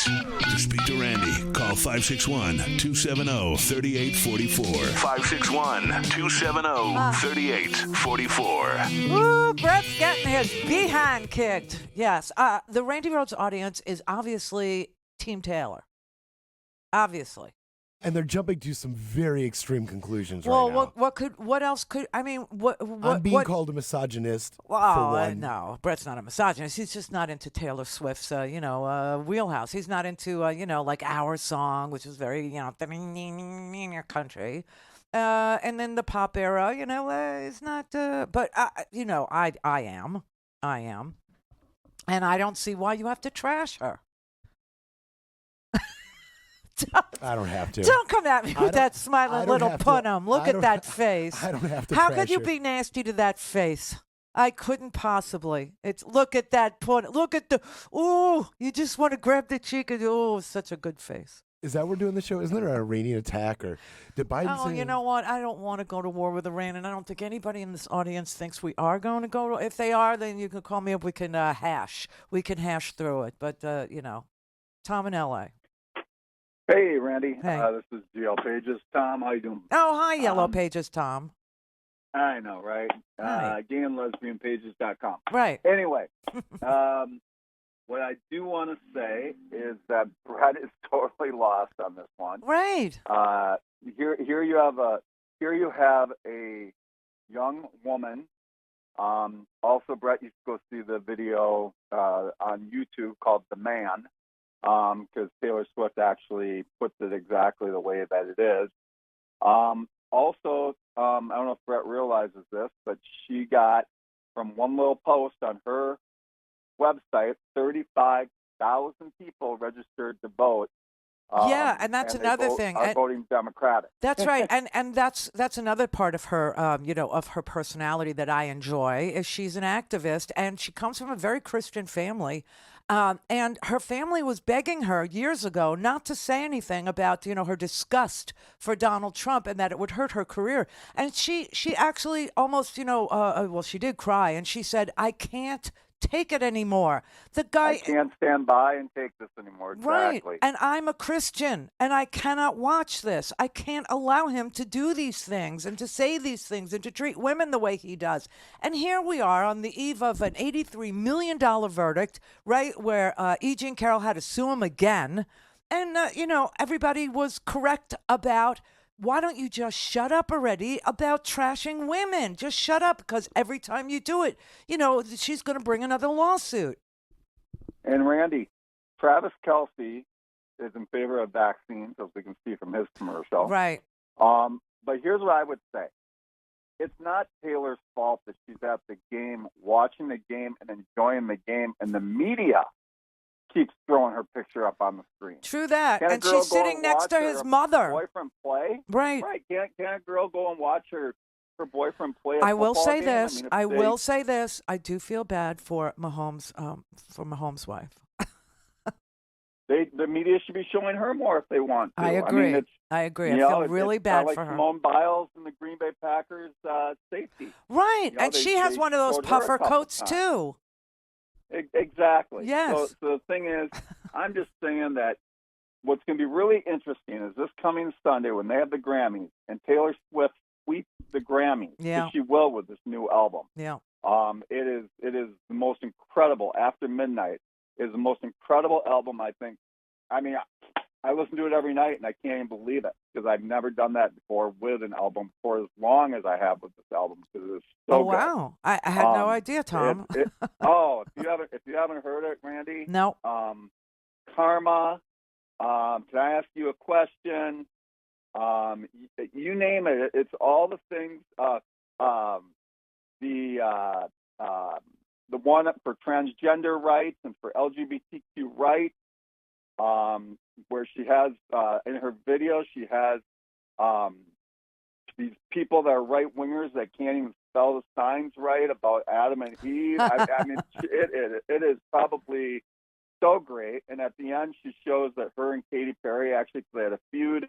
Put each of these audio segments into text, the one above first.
To speak to Randi, call 561-270-3844. 561-270-3844. Ooh, Brett's getting his behind kicked. Yes. The Randi Rhodes audience is obviously Team Taylor. Obviously. And they're jumping to some very extreme conclusions Well, right now. what else could, I mean, I'm being called a misogynist, for one. No, Brett's not a misogynist. He's just not into Taylor Swift's, wheelhouse. He's not into, like Our Song, which is very, country. And then the pop era, is not, but, I am. And I don't see why you have to trash her. I don't have to. Don't come at me with that smiling little punum. Look at that face. I don't have to. How could you be nasty to that face? I couldn't possibly. Look at that pun. Look at you just want to grab the cheek and such a good face. Is that what we're doing the show? Isn't there an Iranian attack or did Biden say? You know what? I don't want to go to war with Iran, and I don't think anybody in this audience thinks we are going to go. If they are, then you can call me up. We can hash. We can hash through it. But Tom in L.A. Hey, Randy. Hey. This is GL Pages. Tom, how you doing? Oh, hi, Yellow Pages, Tom. I know, right? Hi. GayandLesbianPages.com. Right. Anyway, what I do want to say is that Brett is totally lost on this one. Right. Here you have a young woman. Also, Brett, you should go see the video on YouTube called "The Man." Because Taylor Swift actually puts it exactly the way that it is. Also, I don't know if Brett realizes this, but she got, from one little post on her website, 35,000 people registered to vote. And that's another thing. Are voting Democratic. That's right, and that's another part of her, of her personality that I enjoy. Is she's an activist, and she comes from a very Christian family. And her family was begging her years ago not to say anything about, her disgust for Donald Trump and that it would hurt her career. And she actually almost, she did cry. And she said, I can't take it anymore. The guy, I can't stand by and take this anymore. Exactly. Right. And I'm a Christian, and I cannot watch this. I can't allow him to do these things and to say these things and to treat women the way he does. And here we are on the eve of an $83 million verdict, right, where E. Jean Carroll had to sue him again. And, everybody was correct about, why don't you just shut up already about trashing women? Just shut up, because every time you do it, she's going to bring another lawsuit. And Randy, Travis Kelce is in favor of vaccines, as we can see from his commercial. Right. But here's what I would say. It's not Taylor's fault that she's at the game, watching the game and enjoying the game, and the media keeps throwing her picture up on the screen. True that. And she's sitting next to his mother. Boyfriend play? Right. Can't a girl go and watch her boyfriend play a I will football say game? this. I will say this. I do feel bad for Mahomes' wife. The media should be showing her more if they want to. I agree. I feel really bad for her. Simone Biles and the Green Bay Packers safety. Right. And she has one of those puffer coats too. Exactly. Yes. So the thing is, I'm just saying that what's going to be really interesting is this coming Sunday when they have the Grammys and Taylor Swift sweeps the Grammys, yeah. which she will with this new album. Yeah. It is the most incredible. After Midnight is the most incredible album, I think. I mean, I listen to it every night, and I can't even believe it because I've never done that before with an album for as long as I have with this album because it's so good. Wow. I had no idea, Tom. If you haven't heard it, Randy. No. Karma. Can I ask you a question? You name it. It's all the things. The one for transgender rights and for LGBTQ rights. Where she has in her video, she has these people that are right wingers that can't even spell the signs right about Adam and Eve. I mean, it is probably so great. And at the end, she shows that her and Katy Perry actually, they had a feud,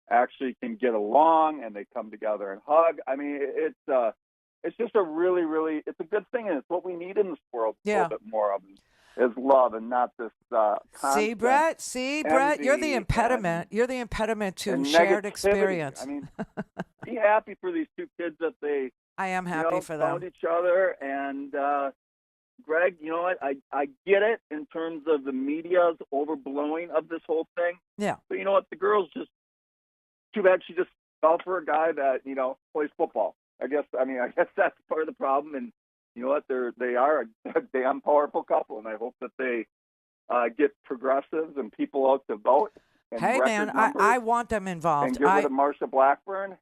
actually can get along, and they come together and hug. I mean, it's just a really, really, it's a good thing, and it's what we need in this world. A little bit more of. is love and not this See, Brett, you're the impediment. You're the impediment to shared negativity. experience. I mean, be happy for these two kids that they I am happy for them. found each other. And Greg, you know what? I get it in terms of the media's overblowing of this whole thing. Yeah. But you know what? The girl's just too bad she just fell for a guy that, plays football. I guess that's part of the problem. And you know what? They are a damn powerful couple, and I hope that they get progressives and people out to vote. Hey, man, I want them involved. And get rid of Marsha Blackburn.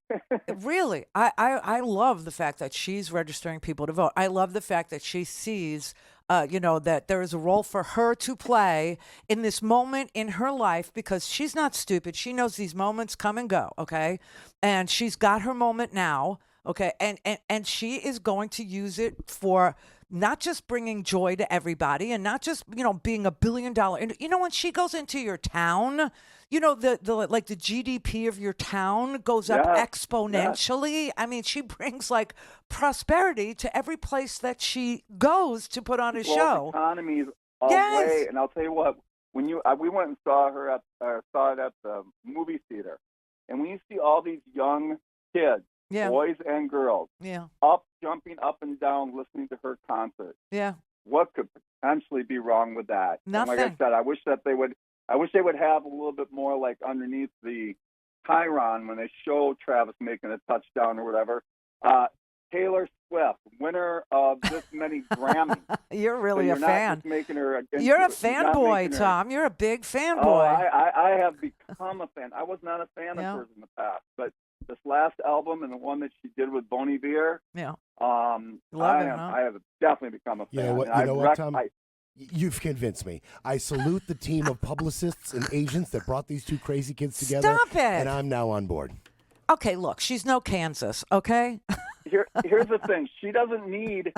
Really, I love the fact that she's registering people to vote. I love the fact that she sees, that there is a role for her to play in this moment in her life, because she's not stupid. She knows these moments come and go, okay? And she's got her moment now, okay? And she is going to use it for not just bringing joy to everybody and not just, being $1 billion. And, when she goes into your town, the GDP of your town goes up exponentially. I mean, she brings prosperity to every place that she goes to put on a show. Economies all way. And I'll tell you what, when we went and saw it at the movie theater, and when you see all these young kids, boys and girls, jumping up and down, listening to her concert. Yeah. What could potentially be wrong with that? Nothing. And like I said, I wish they would have a little bit more underneath the chyron when they show Travis making a touchdown or whatever. Taylor Swift, winner of this many Grammys. You're really a fan. You're a fanboy, Tom. You're a big fanboy. Oh, I have become a fan. I was not a fan of hers in the past, but this last album and the one that she did with Bon Iver, I have definitely become a fan. You know what, Tom? You've convinced me. I salute the team of publicists and agents that brought these two crazy kids together. Stop it. And I'm now on board. Okay, look, she's no Kansas, okay? Here's the thing. She doesn't need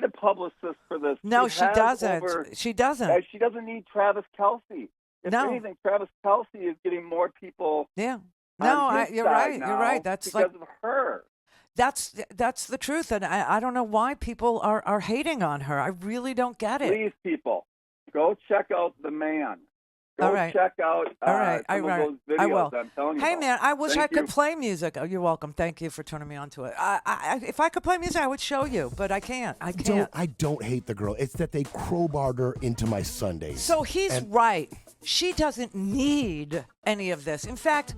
a publicist for this. No, she doesn't. She doesn't. She doesn't need Travis Kelce. If anything, Travis Kelce is getting more people. Yeah. No, you're right. You're right. That's because of her. That's the truth, and I don't know why people are hating on her. I really don't get it. Please, people, go check out The Man. Go All right. check out some of those videos I will. I'm telling you Hey, about. man, I wish Thank I could you. play music. Oh, you're welcome. Thank you for turning me on to it. If I could play music, I would show you, but I can't. I can't. I don't hate the girl. It's that they crowbarred her into my Sundays. So he's right. She doesn't need any of this. In fact,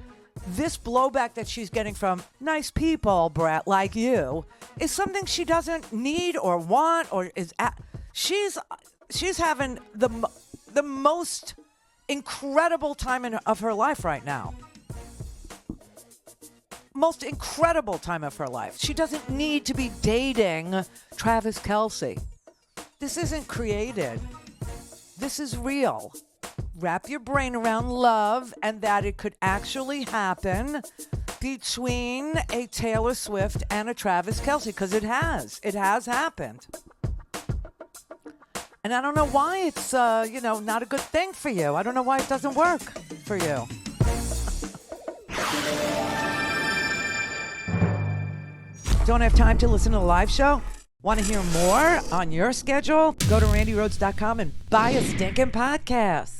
this blowback that she's getting from nice people, Brett, like you, is something she doesn't need or want or is. She's having the most incredible time of her life right now. Most incredible time of her life. She doesn't need to be dating Travis Kelce. This isn't created. This is real. Wrap your brain around love and that it could actually happen between a Taylor Swift and a Travis Kelce, because it has. It has happened. And I don't know why it's, not a good thing for you. I don't know why it doesn't work for you. Don't have time to listen to the live show? Want to hear more on your schedule? Go to randyrhodes.com and buy a stinking podcast.